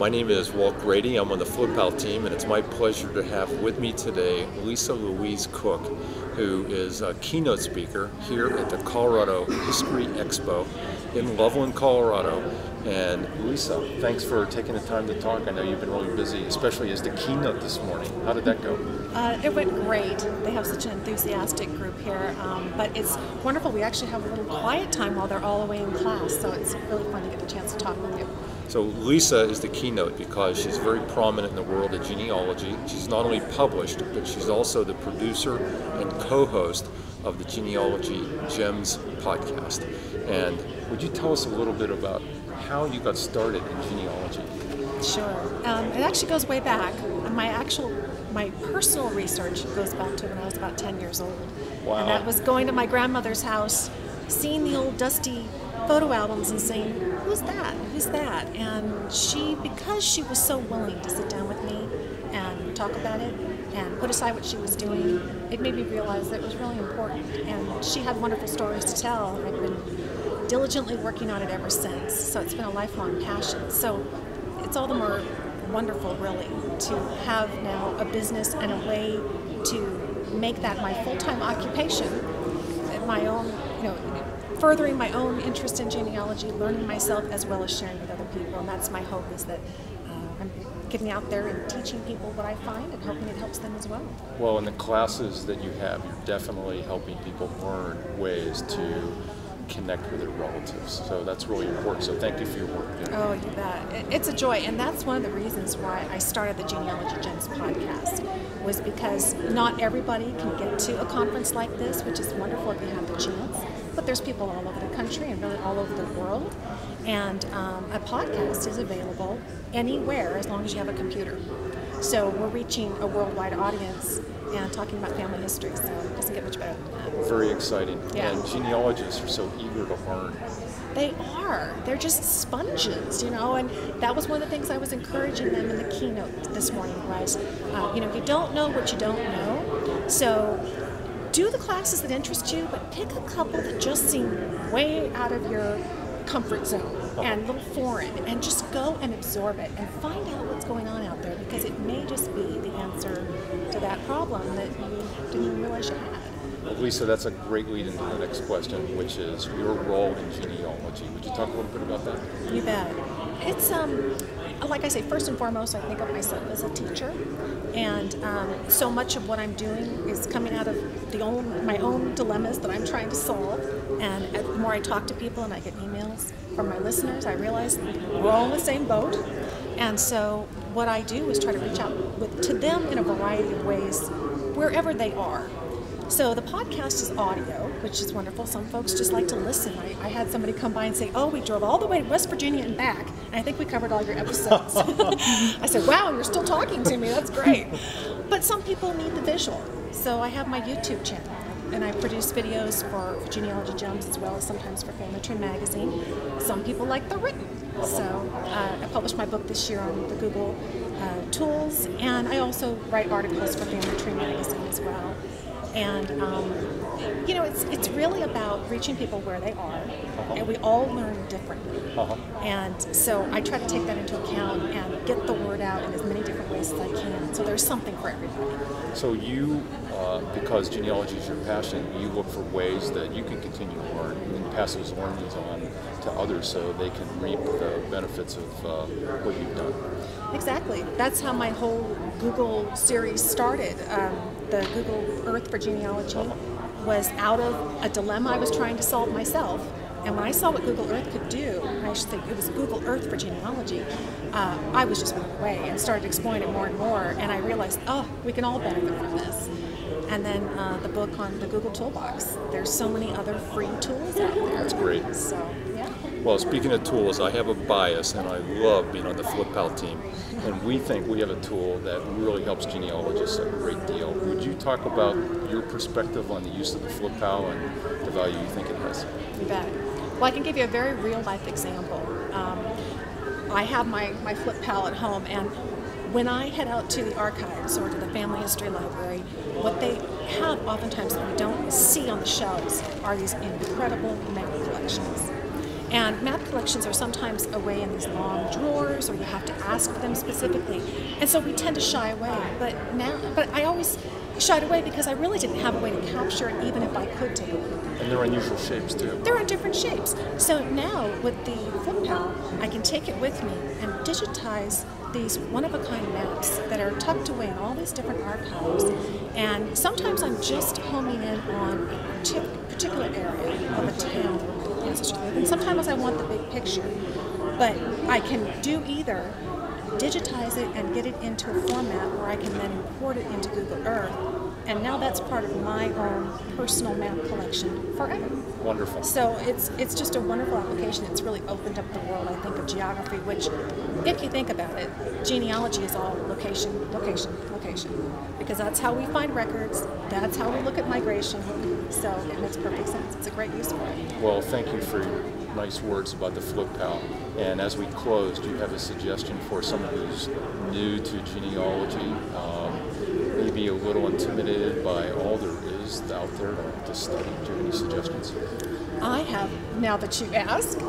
My name is Walt Grady. I'm on the FlipPal team, and it's my pleasure to have with me today Louise Cooke, who is a keynote speaker here at the Colorado History Expo in Loveland, Colorado. And Lisa, thanks for taking the time to talk. I know you've been really busy, especially as the keynote this morning. How did that go? It went great. They have such an enthusiastic group here, but it's wonderful. We actually have a little quiet time while they're all away in class, so it's really fun to get the chance to talk with you. So Lisa is the keynote because she's very prominent in the world of genealogy. She's not only published, but she's also the producer and co-host of the Genealogy Gems podcast. And would you tell us a little bit about how you got started in genealogy? Sure. It actually goes way back. My personal research goes back to when I was about 10 years old. Wow. And that was going to my grandmother's house, seeing the old dusty photo albums and saying, who's that? Who's that? And she, because she was so willing to sit down with me and talk about it and put aside what she was doing, it made me realize that it was really important. And she had wonderful stories to tell. And I've been diligently working on it ever since. So it's been a lifelong passion. So it's all the more wonderful, really, to have now a business and a way to make that my full-time occupation, my own, furthering my own interest in genealogy, learning myself as well as sharing with other people. And that's my hope, is that I'm getting out there and teaching people what I find and hoping it helps them as well. Well, in the classes that you have, you're definitely helping people learn ways to connect with their relatives. So that's really important. So thank you for your work. Oh, you bet. It's a joy. And that's one of the reasons why I started the Genealogy Gems podcast, was because not everybody can get to a conference like this, which is wonderful if you have the chance. But there's people all over the country and really all over the world. And a podcast is available anywhere as long as you have a computer. So we're reaching a worldwide audience and talking about family history, so it doesn't get much better than that. Very exciting. Yeah. And genealogists are so eager to learn. They are. They're just sponges, and that was one of the things I was encouraging them in the keynote this morning was, you don't know what you don't know, so do the classes that interest you, but pick a couple that just seem way out of your comfort zone and a little foreign, and just go and absorb it and find out what's going on out there, because it may just be the answer to that problem that you didn't even realize you had. Well, Lisa, that's a great lead into the next question, which is your role in genealogy. Would you talk a little bit about that? You bet. It's like I say, first and foremost, I think of myself as a teacher, and so much of what I'm doing is coming out of my own dilemmas that I'm trying to solve. And the more I talk to people and I get emails from my listeners, I realize we're all in the same boat. And so what I do is try to reach out to them in a variety of ways, wherever they are. So the podcast is audio, which is wonderful. Some folks just like to listen. I had somebody come by and say, oh, we drove all the way to West Virginia and back, and I think we covered all your episodes. I said, wow, you're still talking to me. That's great. But some people need the visual. So I have my YouTube channel, and I produce videos for Genealogy Gems as well as sometimes for Family Tree Magazine. Some people like the written. So I published my book this year on the Google tools, and I also write articles for Family Tree Magazine as well. And, it's really about reaching people where they are, and we all learn differently. And so I try to take that into account and get the word out in as many different ways as I can. So there's something for everybody. So you, because genealogy is your passion, you look for ways that you can continue to learn and pass those learnings on to others so they can reap the benefits of what you've done. Exactly. That's how my whole Google series started. The Google Earth for Genealogy was out of a dilemma I was trying to solve myself. And when I saw what Google Earth could do, I should say it was Google Earth for Genealogy, I was just blown away and started exploring it more and more. And I realized, we can all benefit from this. And then the book on the Google Toolbox. There's so many other free tools out there. That's great. So, yeah. Well, speaking of tools, I have a bias, and I love being on the FlipPal team. And we think we have a tool that really helps genealogists a great deal. Would you talk about your perspective on the use of the FlipPal and the value you think it has? You bet. Well, I can give you a very real-life example. I have my FlipPal at home, and when I head out to the archives or to the family history library, what they have oftentimes that we don't see on the shelves are these incredible map collections. And map collections are sometimes away in these long drawers, or you have to ask for them specifically. And so we tend to shy away. But I always shied away because I really didn't have a way to capture it, even if I could take a look at them. And they're unusual shapes too. They're in different shapes. So now with the FlipPal, I can take it with me and digitize these one-of-a-kind maps that are tucked away in all these different archives. And sometimes I'm just homing in on a particular area of a town where ancestors live, and sometimes I want the big picture. But I can do either, digitize it and get it into a format where I can then import it into Google Earth. And now that's part of my own personal map collection forever. Wonderful. So it's just a wonderful application. It's really opened up the world, I think, of geography, which, if you think about it, genealogy is all location, location, location. Because that's how we find records, that's how we look at migration. So it makes perfect sense. It's a great use for it. Well, thank you for your nice words about the FlipPal. And as we close, do you have a suggestion for someone who's new to genealogy, maybe a little intimidated by all there is out there to study? Do you have any suggestions? I have, now that you ask.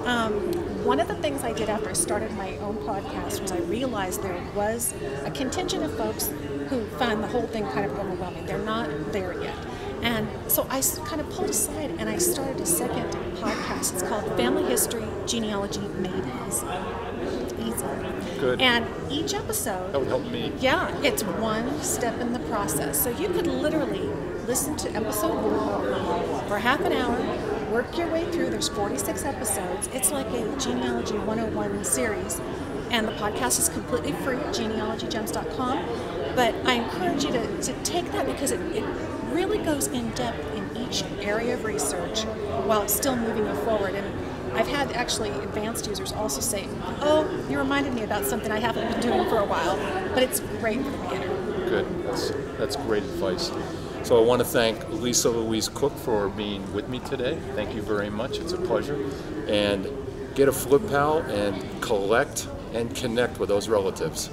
One of the things I did after I started my own podcast was I realized there was a contingent of folks who find the whole thing kind of overwhelming. They're not there yet. And so I kind of pulled aside and I started a second podcast. It's called Family History Genealogy Made Easy. Good. And each episode, That would help me. yeah, it's one step in the process. So you could literally listen to episode 1 for half an hour, work your way through. There's 46 episodes. It's like a Genealogy 101 series. And the podcast is completely free at genealogygems.com. But I encourage you to take that because it really goes in depth in each area of research while it's still moving you forward. And I've had actually advanced users also say, oh, you reminded me about something I haven't been doing for a while, but it's great for the beginner. Good. That's great advice. So I want to thank Louise Cooke for being with me today. Thank you very much. It's a pleasure. And get a FlipPal and collect and connect with those relatives.